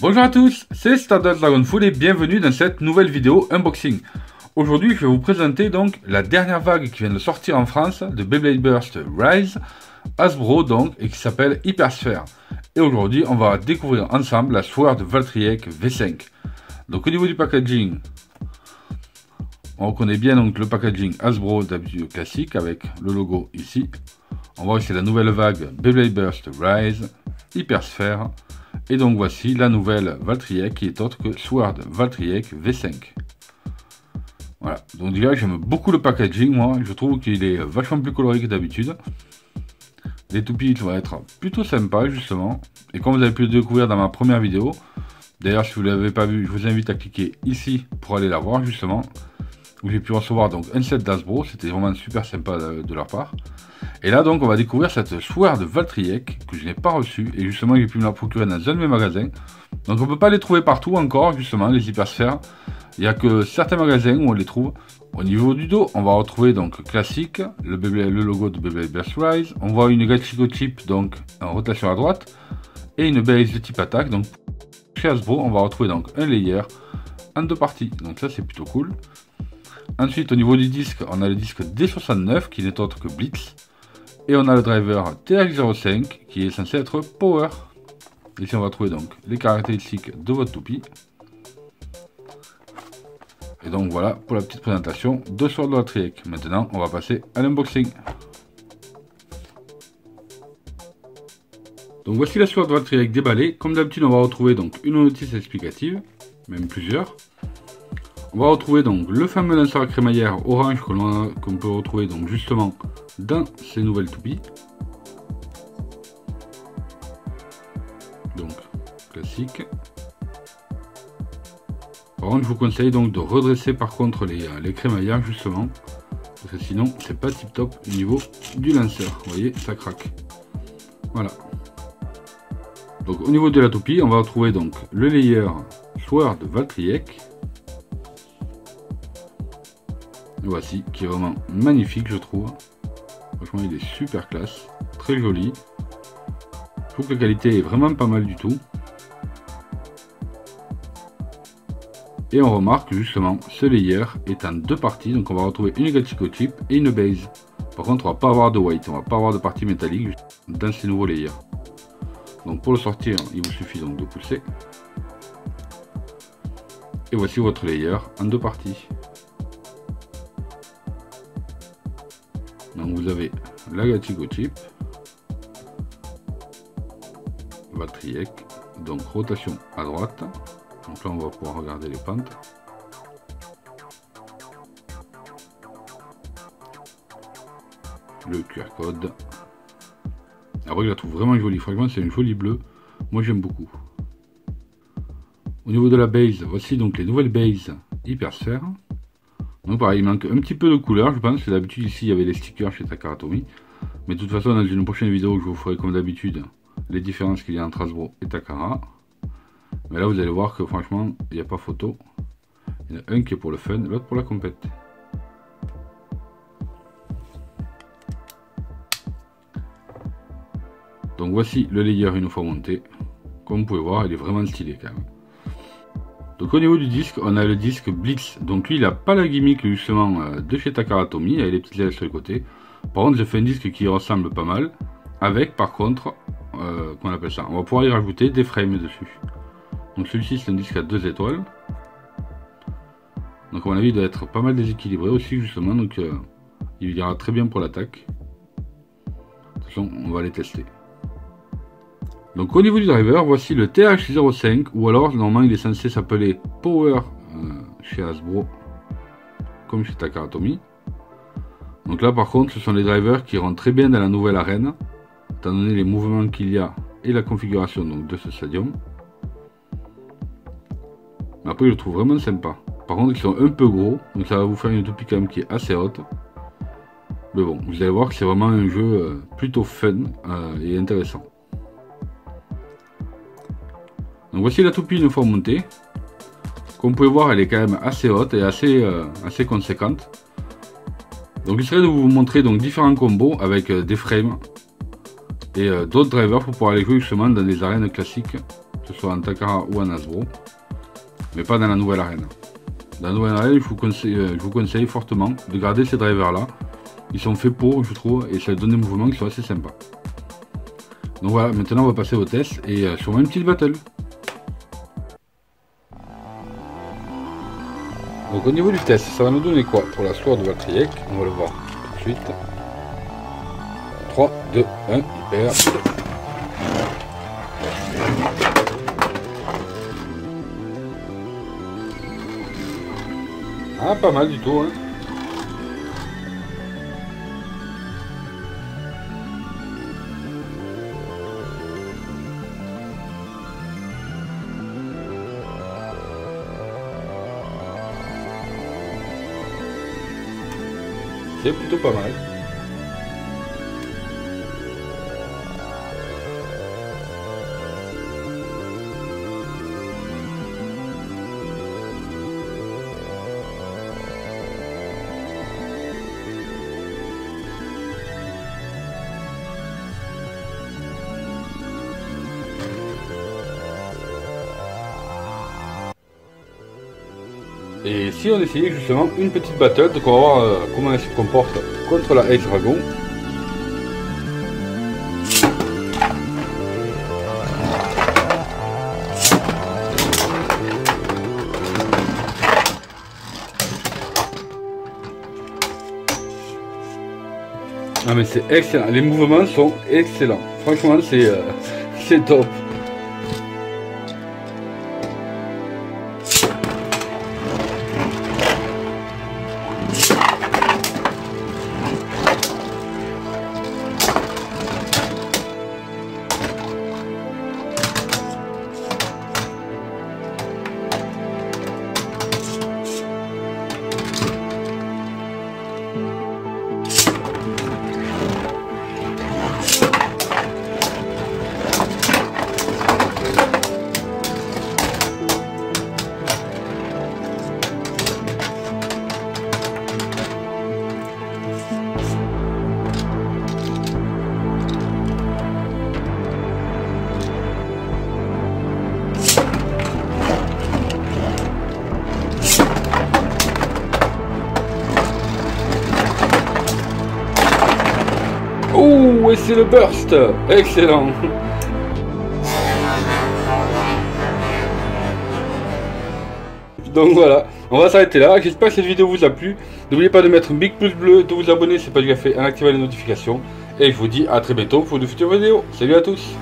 Bonjour à tous, c'est Stardust Dragonfall et bienvenue dans cette nouvelle vidéo unboxing. Aujourd'hui je vais vous présenter donc la dernière vague qui vient de sortir en France de Beyblade Burst Rise, Hasbro donc, et qui s'appelle Hypersphere. Et aujourd'hui on va découvrir ensemble la Sword Valtryek V5. Donc au niveau du packaging, on reconnaît bien donc le packaging Hasbro d'habitude classique avec le logo ici. On voit que c'est la nouvelle vague Beyblade Burst Rise, Hypersphere. Et donc voici la nouvelle Valtryek qui est autre que Sword Valtryek V5. Voilà, donc déjà j'aime beaucoup le packaging, moi je trouve qu'il est vachement plus coloré que d'habitude. Les toupies vont être plutôt sympas justement. Et comme vous avez pu le découvrir dans ma première vidéo, d'ailleurs si vous ne l'avez pas vu, je vous invite à cliquer ici pour aller la voir justement. Où j'ai pu recevoir donc un set d'Hasbro, c'était vraiment super sympa de leur part. Et là donc on va découvrir cette Sword Valtryek que je n'ai pas reçue et justement j'ai pu me la procurer dans un de mes magasins. Donc on peut pas les trouver partout encore justement les hypersphères. Il n'y a que certains magasins où on les trouve. Au niveau du dos, on va retrouver donc classique, le logo de Beyblade Burst Rise. On voit une Gachiko chip donc en rotation à droite et une base de type attaque. Donc chez Hasbro on va retrouver donc un layer en deux parties. Donc ça c'est plutôt cool. Ensuite, au niveau du disque, on a le disque D69 qui n'est autre que Blitz. Et on a le driver TH05 qui est censé être Power. Ici, on va trouver donc les caractéristiques de votre toupie. Et donc voilà pour la petite présentation de Sword Valtryek. Maintenant, on va passer à l'unboxing. Donc voici la Sword Valtryek déballée. Comme d'habitude, on va retrouver donc une notice explicative, même plusieurs. On va retrouver donc le fameux lanceur à crémaillère orange qu'on peut retrouver donc justement dans ces nouvelles toupies. Donc classique. Par contre je vous conseille donc de redresser par contre les crémaillères justement. Parce que sinon c'est pas tip top au niveau du lanceur. Vous voyez ça craque. Voilà. Donc au niveau de la toupie on va retrouver donc le layer Sword Valtryek. Voici, qui est vraiment magnifique je trouve. Franchement il est super classe, très joli. Je trouve que la qualité est vraiment pas mal du tout. Et on remarque justement ce layer est en deux parties. Donc on va retrouver une Gachiko chip et une base. Par contre on va pas avoir de white, on va pas avoir de partie métallique dans ces nouveaux layers. Donc pour le sortir il vous suffit donc de pousser. Et voici votre layer en deux parties. Donc vous avez la Gachiko chip, Valtryek, donc rotation à droite. Donc là on va pouvoir regarder les pentes. Le QR code. Après je la trouve vraiment jolie, franchement c'est une jolie bleue. Moi j'aime beaucoup. Au niveau de la base, voici donc les nouvelles bases Hypersphere. Donc pareil, il manque un petit peu de couleur, je pense que d'habitude ici il y avait les stickers chez Takara Tomy. Mais de toute façon dans une prochaine vidéo je vous ferai comme d'habitude les différences qu'il y a entre Hasbro et Takara. Mais là vous allez voir que franchement il n'y a pas photo. Il y en a un qui est pour le fun, l'autre pour la compète. Donc voici le layer une fois monté. Comme vous pouvez voir il est vraiment stylé quand même. Donc au niveau du disque, on a le disque Blitz. Donc lui, il n'a pas la gimmick justement de chez Takara Tomy, avec les petites ailes sur le côté. Par contre, j'ai fait un disque qui ressemble pas mal. Avec par contre, qu'on appelle ça, on va pouvoir y rajouter des frames dessus. Donc celui-ci, c'est un disque à 2 étoiles. Donc à mon avis, il doit être pas mal déséquilibré aussi justement. Donc il ira très bien pour l'attaque. De toute façon, on va les tester. Donc au niveau du driver, voici le TH05, ou alors normalement il est censé s'appeler Power chez Hasbro, comme chez Takara Tomy. Donc là par contre ce sont les drivers qui rentrent très bien dans la nouvelle arène, étant donné les mouvements qu'il y a et la configuration donc, de ce stadium. Mais après je le trouve vraiment sympa. Par contre ils sont un peu gros, donc ça va vous faire une toupie quand même qui est assez haute. Mais bon, vous allez voir que c'est vraiment un jeu plutôt fun et intéressant. Donc voici la toupie une fois montée. Comme vous pouvez voir elle est quand même assez haute et assez conséquente. Donc il serait de vous montrer donc différents combos avec des frames et d'autres drivers pour pouvoir les jouer justement dans des arènes classiques, que ce soit en Takara ou en Hasbro, mais pas dans la nouvelle arène. Dans la nouvelle arène, je vous conseille fortement de garder ces drivers là. Ils sont faits pour, je trouve, et ça donne des mouvements qui sont assez sympas. Donc voilà, maintenant on va passer au test et sûrement une petite battle. Donc au niveau du test, ça va nous donner quoi pour la Sword Valkyriek? On va le voir tout de suite. 3, 2, 1, hyper. Ah, pas mal du tout, hein. C'est plutôt pas mal. Et si on essayait justement une petite battle, donc on va voir comment elle se comporte contre la Ace Dragon. Ah mais c'est excellent, les mouvements sont excellents, franchement c'est top. Oh, et c'est le burst! Excellent! Donc voilà, on va s'arrêter là. J'espère que cette vidéo vous a plu. N'oubliez pas de mettre un big pouce bleu, de vous abonner si ce n'est pas déjà fait, en activant les notifications. Et je vous dis à très bientôt pour de futures vidéos. Salut à tous!